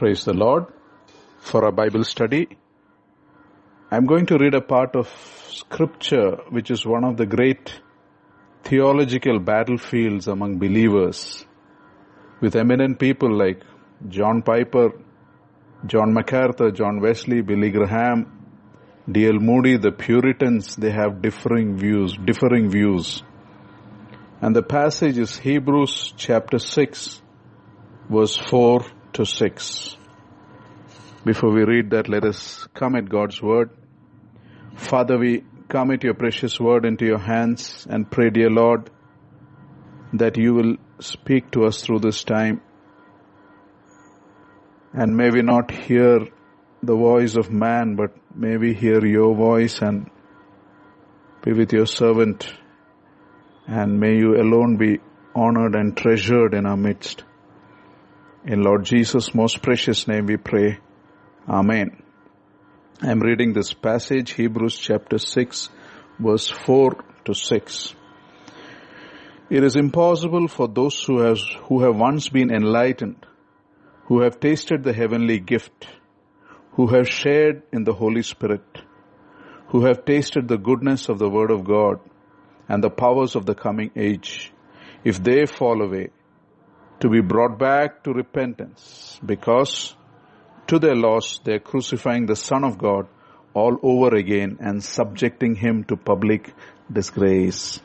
Praise the Lord. For our Bible study, I'm going to read a part of scripture which is one of the great theological battlefields among believers, with eminent people like John Piper, John MacArthur, John Wesley, Billy Graham, D.L. Moody. The Puritans, they have differing views. And the passage is Hebrews chapter 6, verse 4 to 6. Before we read that, let us commit God's word. Father, we commit your precious word into your hands and pray, dear Lord, that you will speak to us through this time. And may we not hear the voice of man, but may we hear your voice and be with your servant. And may you alone be honored and treasured in our midst. In Lord Jesus' most precious name we pray. Amen. I am reading this passage, Hebrews chapter 6, verse 4 to 6. It is impossible for those who have once been enlightened, who have tasted the heavenly gift, who have shared in the Holy Spirit, who have tasted the goodness of the Word of God and the powers of the coming age, if they fall away, to be brought back to repentance, because to their loss they are crucifying the Son of God all over again and subjecting him to public disgrace.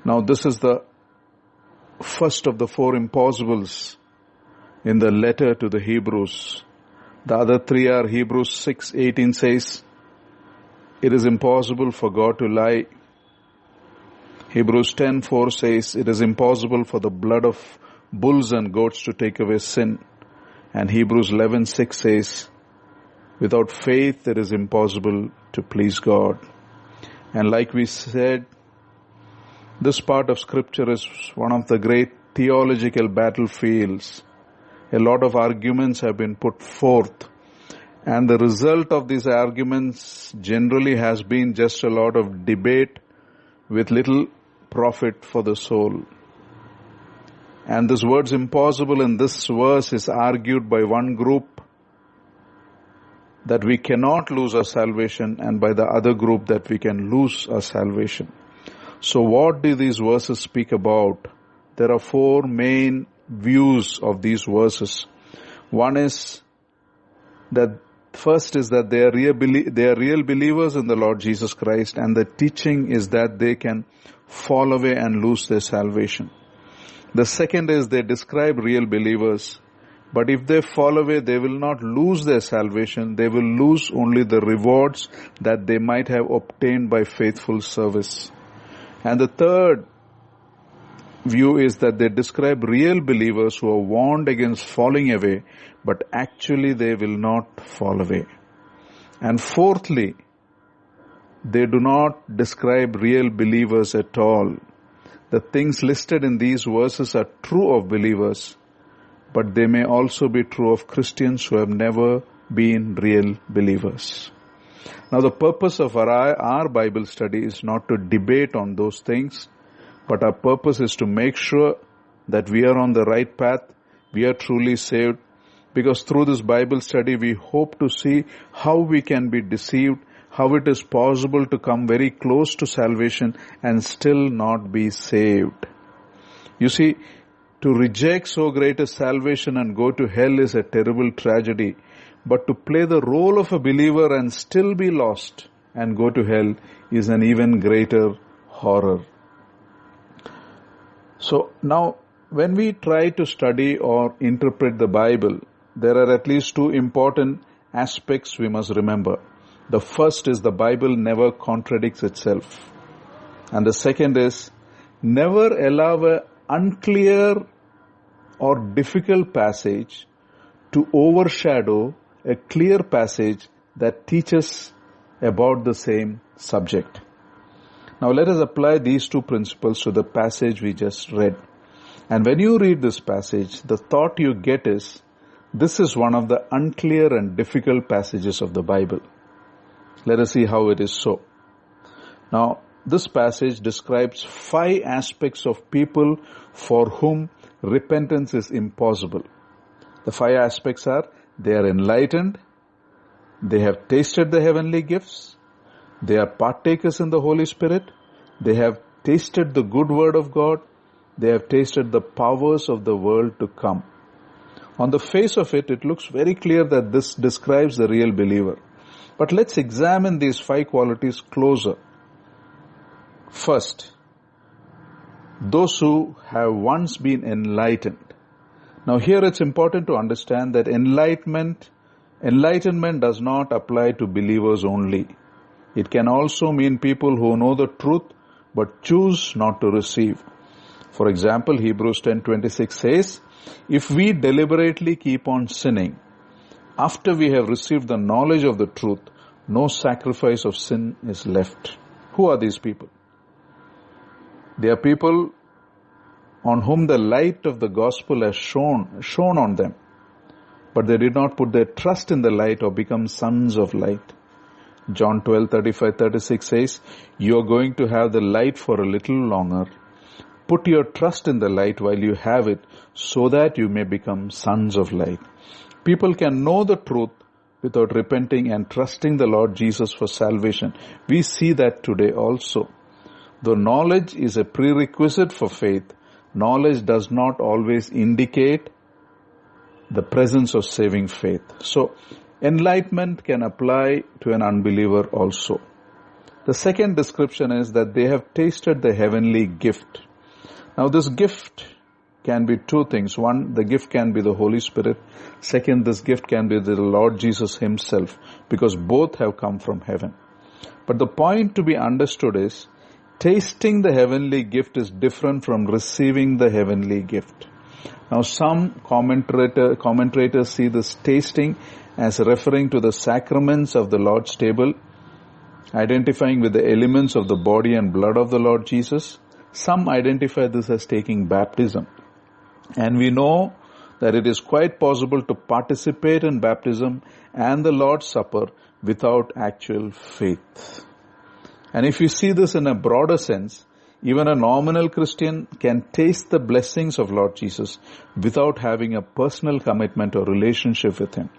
Now this is the first of the four impossibles in the letter to the Hebrews. The other three are Hebrews 6:18 says, it is impossible for God to lie. Hebrews 10:4 says, it is impossible for the blood of bulls and goats to take away sin. And Hebrews 11:6 says, without faith it is impossible to please God. And like we said, this part of scripture is one of the great theological battlefields. A lot of arguments have been put forth, and the result of these arguments generally has been just a lot of debate with little profit for the soul. And this word's impossible in this verse is argued by one group that we cannot lose our salvation, and by the other group that we can lose our salvation. So what do these verses speak about? There are four main views of these verses. One is that first is that they are real believers in the Lord Jesus Christ, and the teaching is that they can fall away and lose their salvation. The second is they describe real believers, but if they fall away, they will not lose their salvation. They will lose only the rewards that they might have obtained by faithful service. And the third view is that they describe real believers who are warned against falling away, but actually they will not fall away. And fourthly, they do not describe real believers at all. The things listed in these verses are true of believers, but they may also be true of Christians who have never been real believers. Now the purpose of our Bible study is not to debate on those things, but our purpose is to make sure that we are on the right path, we are truly saved, because through this Bible study we hope to see how we can be deceived, how it is possible to come very close to salvation and still not be saved. You see, to reject so great a salvation and go to hell is a terrible tragedy, but to play the role of a believer and still be lost and go to hell is an even greater horror. So now, when we try to study or interpret the Bible, there are at least two important aspects we must remember. The first is the Bible never contradicts itself. And the second is, never allow an unclear or difficult passage to overshadow a clear passage that teaches about the same subject. Now let us apply these two principles to the passage we just read. And when you read this passage, the thought you get is, this is one of the unclear and difficult passages of the Bible. Let us see how it is so. Now, this passage describes 5 aspects of people for whom repentance is impossible. The 5 aspects are: they are enlightened, they have tasted the heavenly gifts, they are partakers in the Holy Spirit, they have tasted the good word of God, they have tasted the powers of the world to come. On the face of it, it looks very clear that this describes the real believer. But let's examine these 5 qualities closer. First, those who have once been enlightened. Now here it's important to understand that enlightenment does not apply to believers only. It can also mean people who know the truth but choose not to receive. For example, Hebrews 10:26 says, if we deliberately keep on sinning, after we have received the knowledge of the truth, no sacrifice of sin is left. Who are these people? They are people on whom the light of the gospel has shone on them, but they did not put their trust in the light or become sons of light. John 12:35-36 says, you are going to have the light for a little longer. Put your trust in the light while you have it, so that you may become sons of light. People can know the truth without repenting and trusting the Lord Jesus for salvation. We see that today also. Though knowledge is a prerequisite for faith, knowledge does not always indicate the presence of saving faith. So, enlightenment can apply to an unbeliever also. The second description is that they have tasted the heavenly gift. Now, this gift can be 2 things. One, the gift can be the Holy Spirit. Second, this gift can be the Lord Jesus Himself, because both have come from heaven. But the point to be understood is, tasting the heavenly gift is different from receiving the heavenly gift. Now, some commentators see this tasting as referring to the sacraments of the Lord's table, identifying with the elements of the body and blood of the Lord Jesus. Some identify this as taking baptism. And we know that it is quite possible to participate in baptism and the Lord's Supper without actual faith. And if you see this in a broader sense, even a nominal Christian can taste the blessings of Lord Jesus without having a personal commitment or relationship with Him.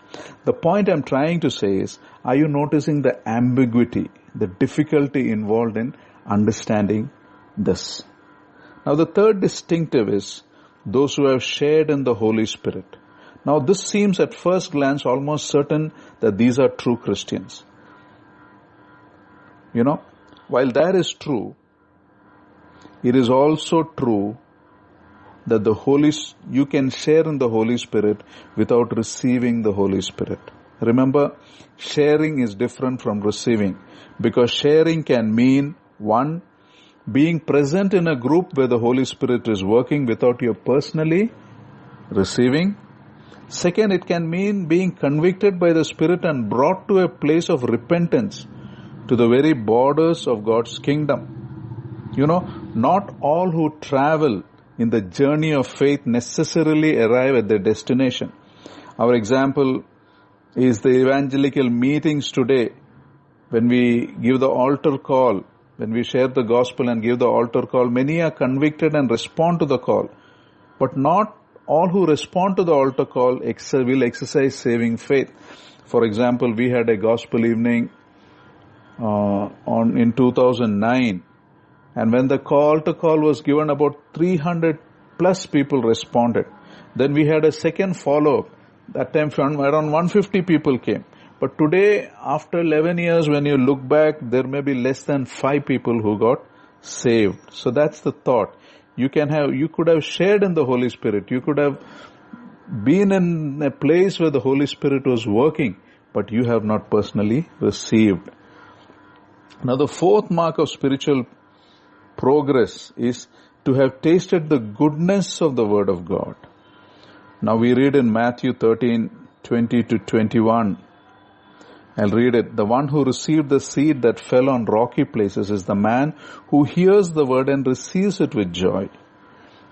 The point I'm trying to say is, are you noticing the ambiguity, the difficulty involved in understanding this? Now the third distinctive is those who have shared in the Holy Spirit. Now this seems at first glance almost certain that these are true Christians. While that is true, it is also true that you can share in the Holy Spirit without receiving the Holy Spirit. Remember, sharing is different from receiving, because sharing can mean, 1, being present in a group where the Holy Spirit is working without you personally receiving. Second, it can mean being convicted by the Spirit and brought to a place of repentance, to the very borders of God's kingdom. Not all who travel in the journey of faith necessarily arrive at their destination. Our example is the evangelical meetings today. When we give the altar call, when we share the gospel and give the altar call, many are convicted and respond to the call. But not all who respond to the altar call will exercise saving faith. For example, we had a gospel evening in 2009, and when the altar call was given, about 300 plus people responded. Then we had a second follow-up. That time around 150 people came. But today, after 11 years, when you look back, there may be less than 5 people who got saved. So that's the thought. You could have shared in the Holy Spirit. You could have been in a place where the Holy Spirit was working, but you have not personally received. Now the fourth mark of spiritual progress is to have tasted the goodness of the Word of God. Now we read in Matthew 13:20-21. I'll read it. The one who received the seed that fell on rocky places is the man who hears the word and receives it with joy.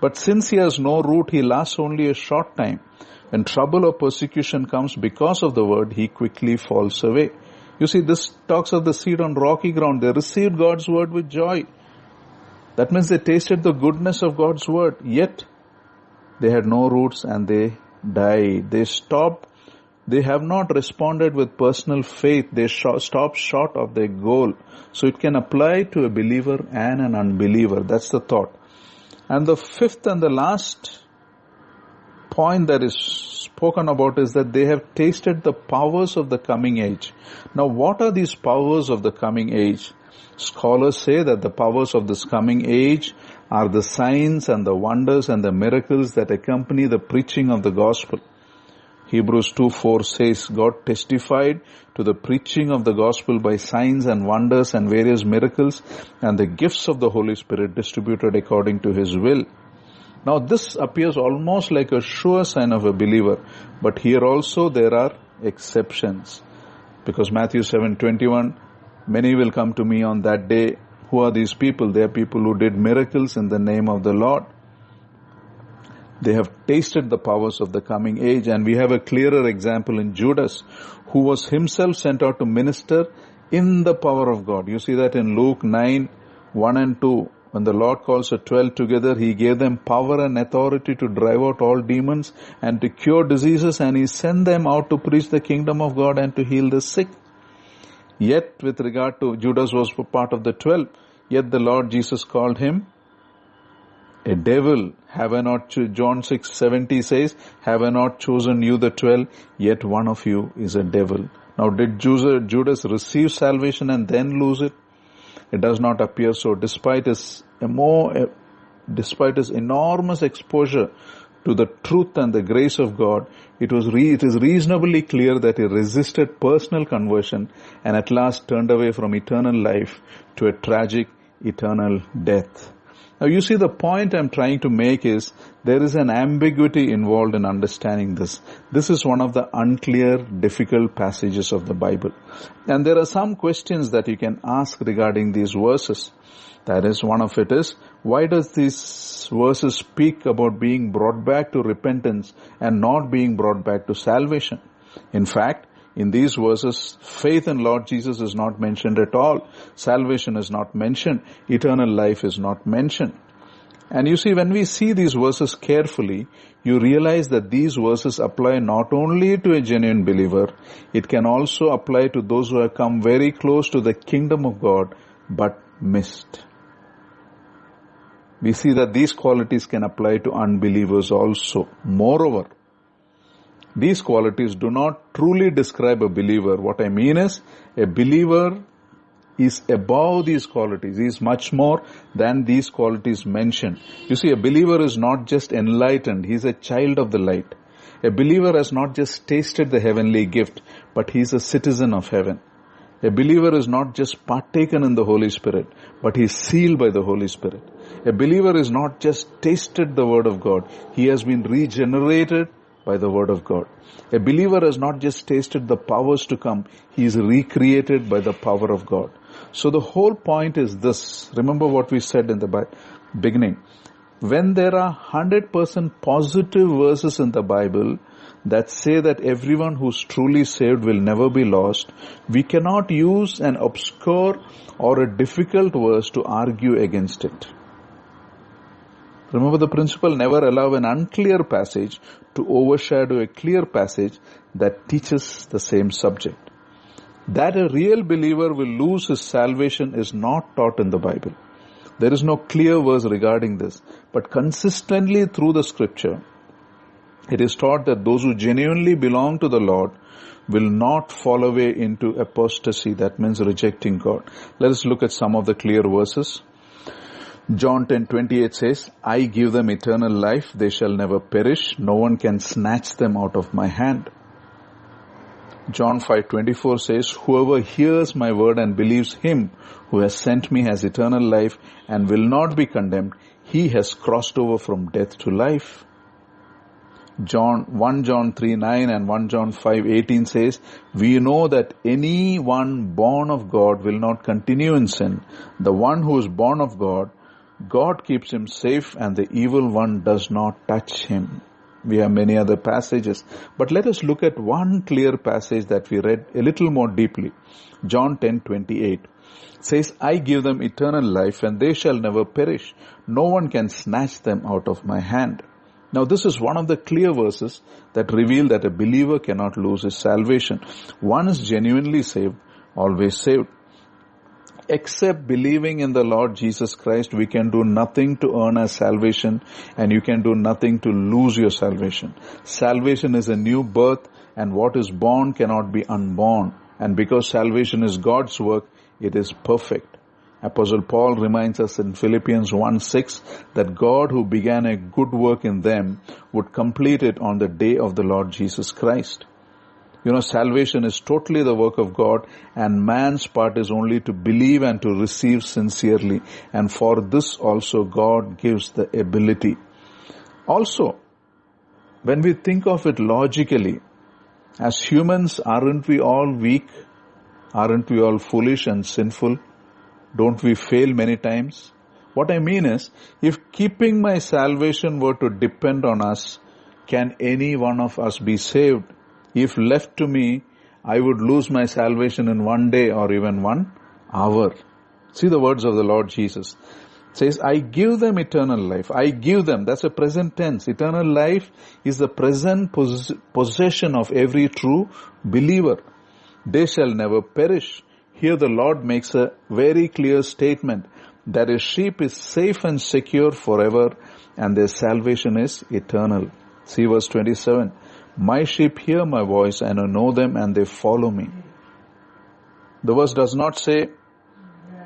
But since he has no root, he lasts only a short time. When trouble or persecution comes because of the word, he quickly falls away. You see, this talks of the seed on rocky ground. They received God's word with joy. That means they tasted the goodness of God's word, yet they had no roots and they died. They have not responded with personal faith. They stopped short of their goal. So it can apply to a believer and an unbeliever. That's the thought. And the fifth and the last point that is spoken about is that they have tasted the powers of the coming age. Now, what are these powers of the coming age? Scholars say that the powers of this coming age are the signs and the wonders and the miracles that accompany the preaching of the gospel. Hebrews 2:4 says, God testified to the preaching of the gospel by signs and wonders and various miracles and the gifts of the Holy Spirit distributed according to His will. Now this appears almost like a sure sign of a believer, but here also there are exceptions. Because Matthew 7:21, many will come to me on that day. Who are these people? They are people who did miracles in the name of the Lord. They have tasted the powers of the coming age, and we have a clearer example in Judas, who was himself sent out to minister in the power of God. You see that in Luke 9:1 and 2. When the Lord calls the 12 together, He gave them power and authority to drive out all demons and to cure diseases, and He sent them out to preach the kingdom of God and to heal the sick. Yet, with regard to Judas was part of the 12, yet the Lord Jesus called him a devil. Have I not, John 6:70 says, have I not chosen you the 12, yet one of you is a devil. Now did Judas receive salvation and then lose it? It does not appear so. Despite his enormous exposure to the truth and the grace of God, it is reasonably clear that he resisted personal conversion and at last turned away from eternal life to a tragic eternal death. Now you see, the point I'm trying to make is there is an ambiguity involved in understanding this. This is one of the unclear, difficult passages of the Bible. And there are some questions that you can ask regarding these verses. That is, one of it is, why does these verses speak about being brought back to repentance and not being brought back to salvation? In fact, in these verses, faith in Lord Jesus is not mentioned at all. Salvation is not mentioned. Eternal life is not mentioned. And you see, when we see these verses carefully, you realize that these verses apply not only to a genuine believer, it can also apply to those who have come very close to the kingdom of God but missed. We see that these qualities can apply to unbelievers also. Moreover, these qualities do not truly describe a believer. What I mean is, a believer is above these qualities. He is much more than these qualities mentioned. You see, a believer is not just enlightened. He is a child of the light. A believer has not just tasted the heavenly gift, but he is a citizen of heaven. A believer is not just partaken in the Holy Spirit, but he is sealed by the Holy Spirit. A believer is not just tasted the Word of God. He has been regenerated by the Word of God. A believer has not just tasted the powers to come, he is recreated by the power of God. So the whole point is this. Remember what we said in the beginning. When there are 100% positive verses in the Bible that say that everyone who's truly saved will never be lost, we cannot use an obscure or a difficult verse to argue against it. Remember the principle, never allow an unclear passage to overshadow a clear passage that teaches the same subject. That a real believer will lose his salvation is not taught in the Bible. There is no clear verse regarding this, but consistently through the scripture, it is taught that those who genuinely belong to the Lord will not fall away into apostasy. That means rejecting God. Let us look at some of the clear verses. John 10:28 says, I give them eternal life, they shall never perish, no one can snatch them out of my hand. John 5:24 says, whoever hears my word and believes him who has sent me has eternal life and will not be condemned. He has crossed over from death to life. 1 John 3:9 and 1 John 5:18 says, we know that anyone born of God will not continue in sin. The one who is born of God, God keeps him safe and the evil one does not touch him. We have many other passages, but let us look at one clear passage that we read a little more deeply. John 10:28 says, I give them eternal life and they shall never perish. No one can snatch them out of my hand. Now this is one of the clear verses that reveal that a believer cannot lose his salvation. Once genuinely saved, always saved. Except believing in the Lord Jesus Christ, we can do nothing to earn our salvation, and you can do nothing to lose your salvation. Salvation is a new birth, and what is born cannot be unborn. And because salvation is God's work, it is perfect. Apostle Paul reminds us in Philippians 1:6 that God who began a good work in them would complete it on the day of the Lord Jesus Christ. Salvation is totally the work of God, and man's part is only to believe and to receive sincerely. And for this also God gives the ability. Also, when we think of it logically, as humans, aren't we all weak? Aren't we all foolish and sinful? Don't we fail many times? What I mean is, if keeping my salvation were to depend on us, can any one of us be saved? If left to me, I would lose my salvation in one day or even 1 hour. See the words of the Lord Jesus. It says, I give them eternal life. I give them. That's a present tense. Eternal life is the present possession of every true believer. They shall never perish. Here the Lord makes a very clear statement that his sheep is safe and secure forever, and their salvation is eternal. See verse 27. My sheep hear my voice, and I know them, and they follow me. The verse does not say,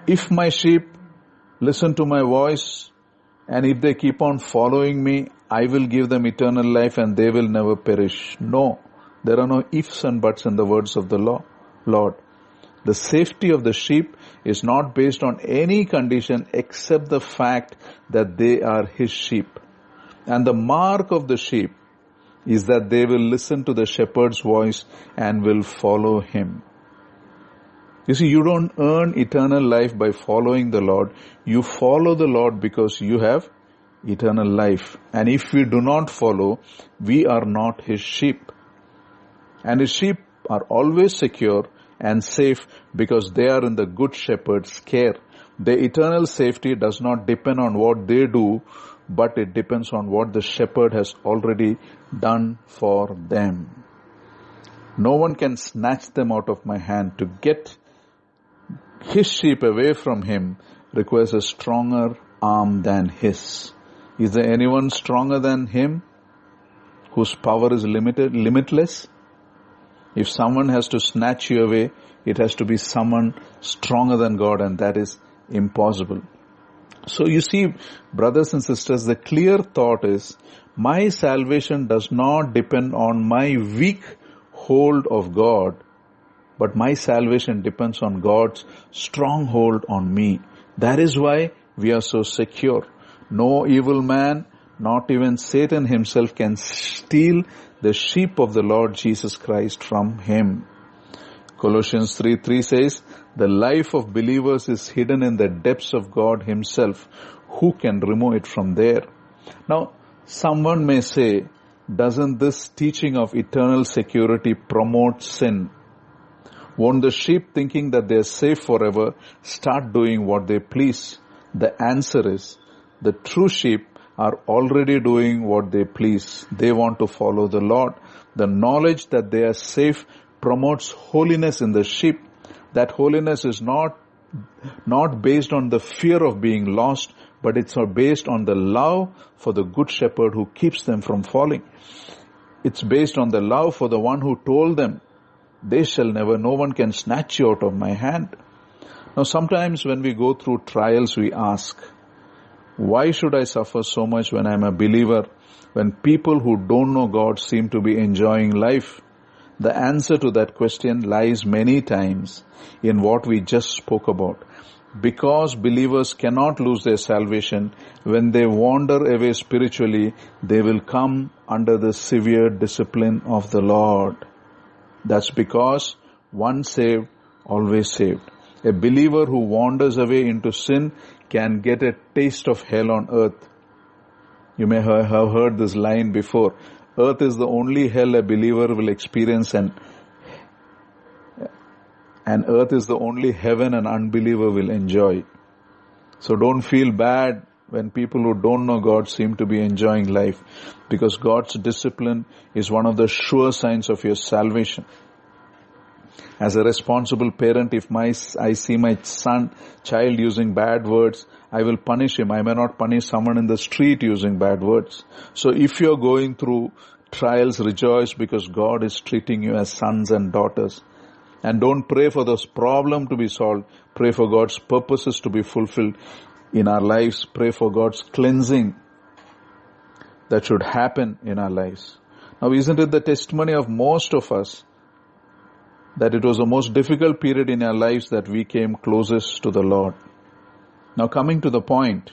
if my sheep listen to my voice, and if they keep on following me, I will give them eternal life and they will never perish. No, there are no ifs and buts in the words of the Lord. The safety of the sheep is not based on any condition except the fact that they are his sheep. And the mark of the sheep is that they will listen to the shepherd's voice and will follow him. You see, you don't earn eternal life by following the Lord. You follow the Lord because you have eternal life. And if we do not follow, we are not his sheep. And his sheep are always secure and safe because they are in the good shepherd's care. Their eternal safety does not depend on what they do, but it depends on what the shepherd has already done for them. No one can snatch them out of my hand. To get his sheep away from him requires a stronger arm than his. Is there anyone stronger than him whose power is limitless? If someone has to snatch you away, it has to be someone stronger than God, and that is impossible. So you see, brothers and sisters, the clear thought is, my salvation does not depend on my weak hold of God, but my salvation depends on God's strong hold on me. That is why we are so secure. No evil man, not even Satan himself, can steal the sheep of the Lord Jesus Christ from him. Colossians 3:3 says, the life of believers is hidden in the depths of God himself. Who can remove it from there? Now, someone may say, doesn't this teaching of eternal security promote sin? Won't the sheep, thinking that they are safe forever, start doing what they please? The answer is, the true sheep are already doing what they please. They want to follow the Lord. The knowledge that they are safe promotes holiness in the sheep. That holiness is not based on the fear of being lost, but it's based on the love for the good shepherd who keeps them from falling. It's based on the love for the one who told them, no one can snatch you out of my hand. Now sometimes when we go through trials, we ask, why should I suffer so much when I'm a believer, when people who don't know God seem to be enjoying life? The answer to that question lies many times in what we just spoke about. Because believers cannot lose their salvation, when they wander away spiritually, they will come under the severe discipline of the Lord. That's because once saved, always saved. A believer who wanders away into sin can get a taste of hell on earth. You may have heard this line before. Earth is the only hell a believer will experience, and earth is the only heaven an unbeliever will enjoy. So don't feel bad when people who don't know God seem to be enjoying life, because God's discipline is one of the sure signs of your salvation. As a responsible parent, if I see my child using bad words, I will punish him. I may not punish someone in the street using bad words. So if you're going through trials, rejoice, because God is treating you as sons and daughters. And don't pray for this problem to be solved. Pray for God's purposes to be fulfilled in our lives. Pray for God's cleansing that should happen in our lives. Now, isn't it the testimony of most of us that it was the most difficult period in our lives that we came closest to the Lord? Now, coming to the point,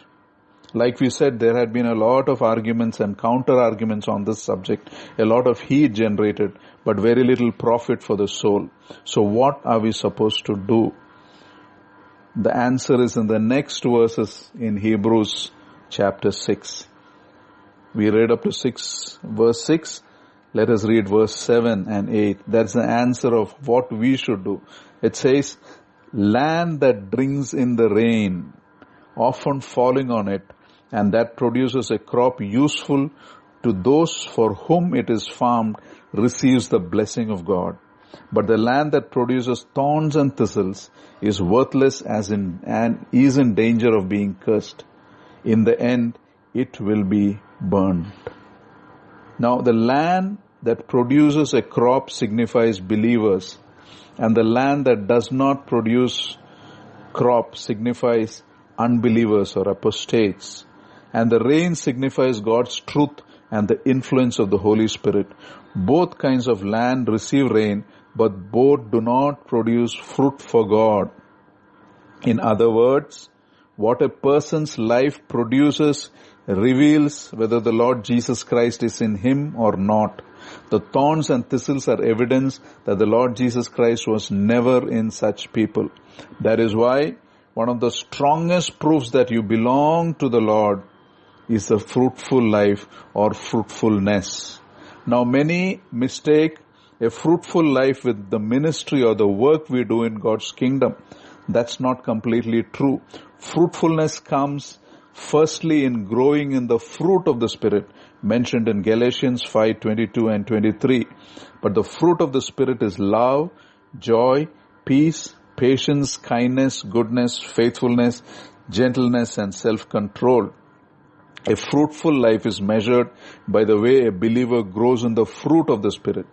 like we said, there had been a lot of arguments and counter-arguments on this subject, a lot of heat generated, but very little profit for the soul. So what are we supposed to do? The answer is in the next verses in Hebrews chapter 6. We read up to verse 6. Let us read verse 7 and 8. That's the answer of what we should do. It says, land that brings in the rain, often falling on it, and that produces a crop useful to those for whom it is farmed, receives the blessing of God. But the land that produces thorns and thistles is worthless and is in danger of being cursed. In the end, it will be burned. Now, the land that produces a crop signifies believers, and the land that does not produce crop signifies unbelievers or apostates. And the rain signifies God's truth and the influence of the Holy Spirit. Both kinds of land receive rain, but both do not produce fruit for God. In other words, what a person's life produces reveals whether the Lord Jesus Christ is in him or not. The thorns and thistles are evidence that the Lord Jesus Christ was never in such people. That is why one of the strongest proofs that you belong to the Lord is a fruitful life or fruitfulness. Now, many mistake a fruitful life with the ministry or the work we do in God's kingdom. That's not completely true. Fruitfulness comes firstly in growing in the fruit of the Spirit, mentioned in Galatians 5:22 and 23. But the fruit of the Spirit is love, joy, peace, patience, kindness, goodness, faithfulness, gentleness, and self-control. A fruitful life is measured by the way a believer grows in the fruit of the Spirit.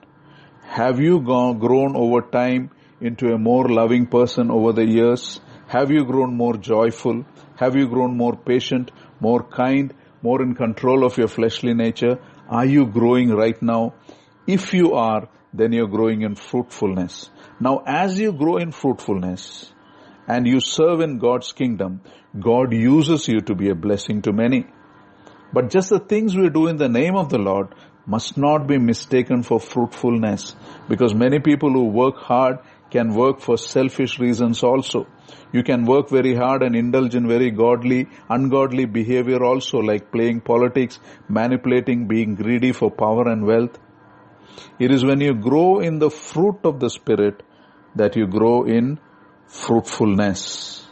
Have you grown over time into a more loving person over the years? Have you grown more joyful? Have you grown more patient, more kind, more in control of your fleshly nature? Are you growing right now? If you are, then you're growing in fruitfulness. Now, as you grow in fruitfulness and you serve in God's kingdom, God uses you to be a blessing to many. But just the things we do in the name of the Lord must not be mistaken for fruitfulness, because many people who work hard can work for selfish reasons also. You can work very hard and indulge in very ungodly behavior also, like playing politics, manipulating, being greedy for power and wealth. It is when you grow in the fruit of the Spirit that you grow in fruitfulness.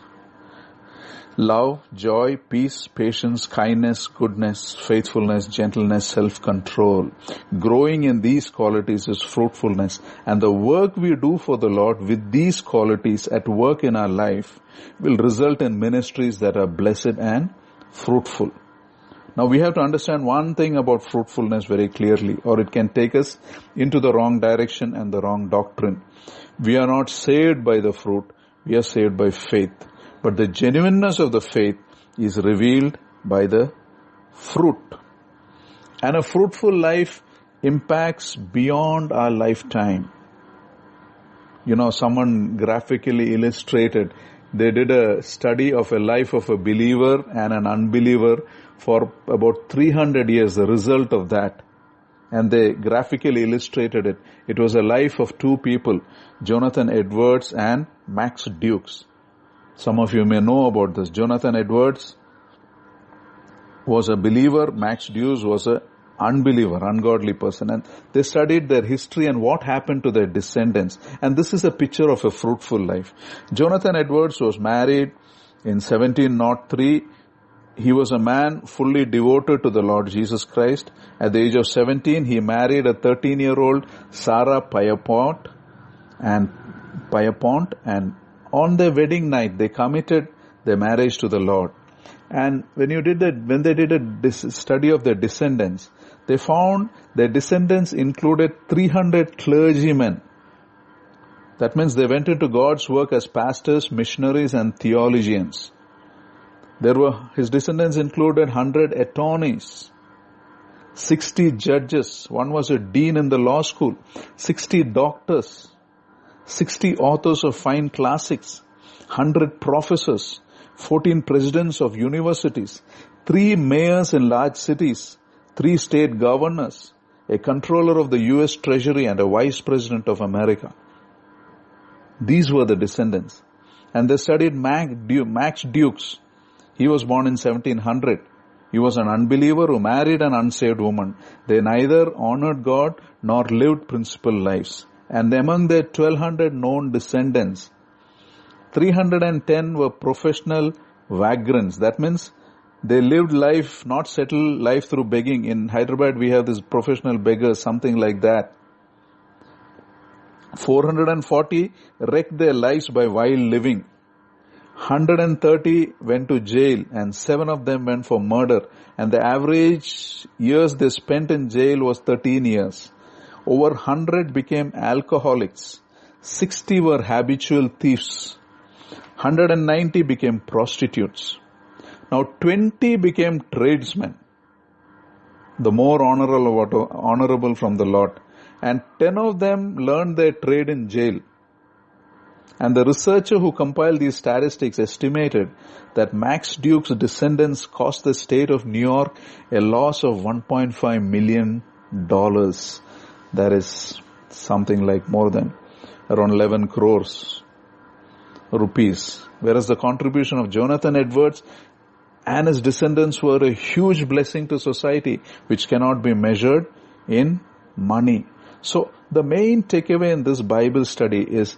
Love, joy, peace, patience, kindness, goodness, faithfulness, gentleness, self-control. Growing in these qualities is fruitfulness. And the work we do for the Lord with these qualities at work in our life will result in ministries that are blessed and fruitful. Now we have to understand one thing about fruitfulness very clearly, or it can take us into the wrong direction and the wrong doctrine. We are not saved by the fruit, we are saved by faith. But the genuineness of the faith is revealed by the fruit. And a fruitful life impacts beyond our lifetime. Someone graphically illustrated, they did a study of a life of a believer and an unbeliever for about 300 years, the result of that. And they graphically illustrated it. It was a life of two people, Jonathan Edwards and Max Dukes. Some of you may know about this. Jonathan Edwards was a believer. Max Dukes was an unbeliever, ungodly person. And they studied their history and what happened to their descendants. And this is a picture of a fruitful life. Jonathan Edwards was married in 1703 He was a man fully devoted to the Lord Jesus Christ. At the age of 17, he married a 13-year-old Sarah Pierpont, and on their wedding night, they committed their marriage to the Lord. And when they did a study of their descendants, they found their descendants included 300 clergymen. That means they went into God's work as pastors, missionaries, and theologians. His descendants included 100 attorneys, 60 judges, one was a dean in the law school, 60 doctors, 60 authors of fine classics, 100 professors, 14 presidents of universities, 3 mayors in large cities, 3 state governors, a controller of the US Treasury, and a vice president of America. These were the descendants. And they studied Max Dukes. He was born in 1700. He was an unbeliever who married an unsaved woman. They neither honored God nor lived principled lives. And among their 1200 known descendants, 310 were professional vagrants. That means they lived life, not settled life through begging. In Hyderabad, we have these professional beggars, something like that. 440 wrecked their lives by wild living. 130 went to jail, and 7 of them went for murder. And the average years they spent in jail was 13 years. Over 100 became alcoholics. 60 were habitual thieves. 190 became prostitutes. Now 20 became tradesmen, the more honorable from the Lord. And 10 of them learned their trade in jail. And the researcher who compiled these statistics estimated that Max Duke's descendants cost the state of New York a loss of $1.5 million. That is something like more than around 11 crores rupees. Whereas the contribution of Jonathan Edwards and his descendants were a huge blessing to society, which cannot be measured in money. So the main takeaway in this Bible study is,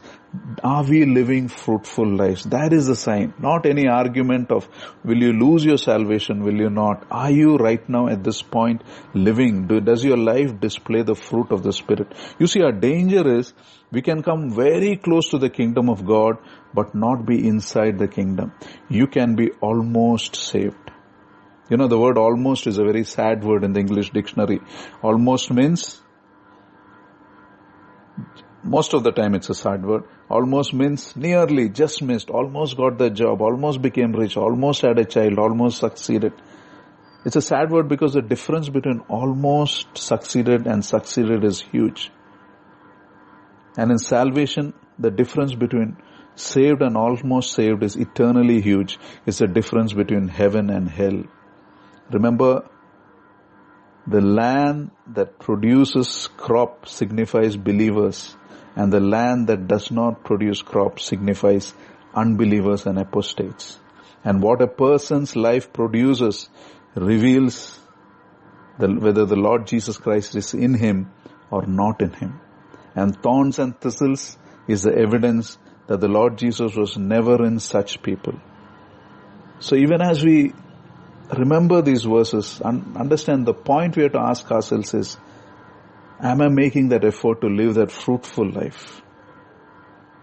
are we living fruitful lives? That is the sign. Not any argument of, will you lose your salvation, will you not? Are you right now at this point living? Does your life display the fruit of the Spirit? You see, our danger is, we can come very close to the kingdom of God, but not be inside the kingdom. You can be almost saved. You know, the word almost is a very sad word in the English dictionary. Almost means, most of the time it's a sad word. Almost means nearly, just missed, almost got the job, almost became rich, almost had a child, almost succeeded. It's a sad word because the difference between almost succeeded and succeeded is huge. And in salvation, the difference between saved and almost saved is eternally huge. It's the difference between heaven and hell. Remember, the land that produces crop signifies believers, and the land that does not produce crop signifies unbelievers and apostates. And what a person's life produces reveals whether the Lord Jesus Christ is in him or not in him. And thorns and thistles is the evidence that the Lord Jesus was never in such people. So even as we remember these verses, understand the point we have to ask ourselves is, am I making that effort to live that fruitful life?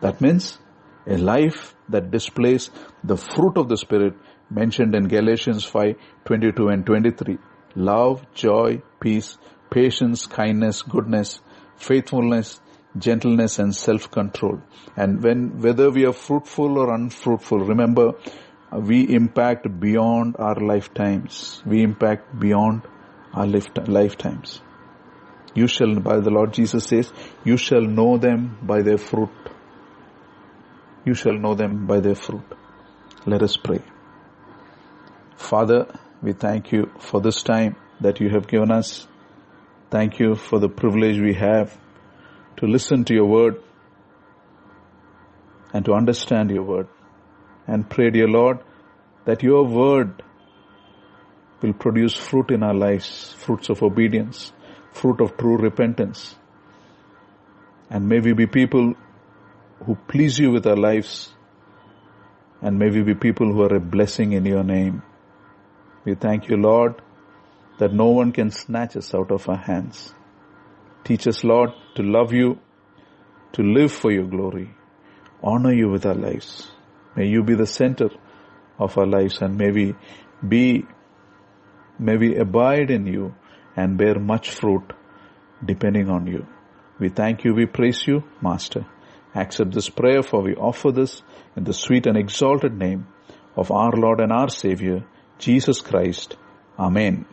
That means a life that displays the fruit of the Spirit mentioned in Galatians 5:22 and 23. Love, joy, peace, patience, kindness, goodness, faithfulness, gentleness, and self-control. And whether we are fruitful or unfruitful, remember, we impact beyond our lifetimes. We impact beyond our lifetimes. You shall, by the Lord Jesus says, you shall know them by their fruit. You shall know them by their fruit. Let us pray. Father, we thank you for this time that you have given us. Thank you for the privilege we have to listen to your word and to understand your word. And pray, dear Lord, that your word will produce fruit in our lives, fruits of obedience, fruit of true repentance. And may we be people who please you with our lives, and may we be people who are a blessing in your name. We thank you, Lord, that no one can snatch us out of our hands. Teach us, Lord, to love you, to live for your glory, honor you with our lives. May you be the center of our lives, and may we abide in you and bear much fruit depending on you. We thank you, we praise you, Master. Accept this prayer, for we offer this in the sweet and exalted name of our Lord and our Savior, Jesus Christ. Amen.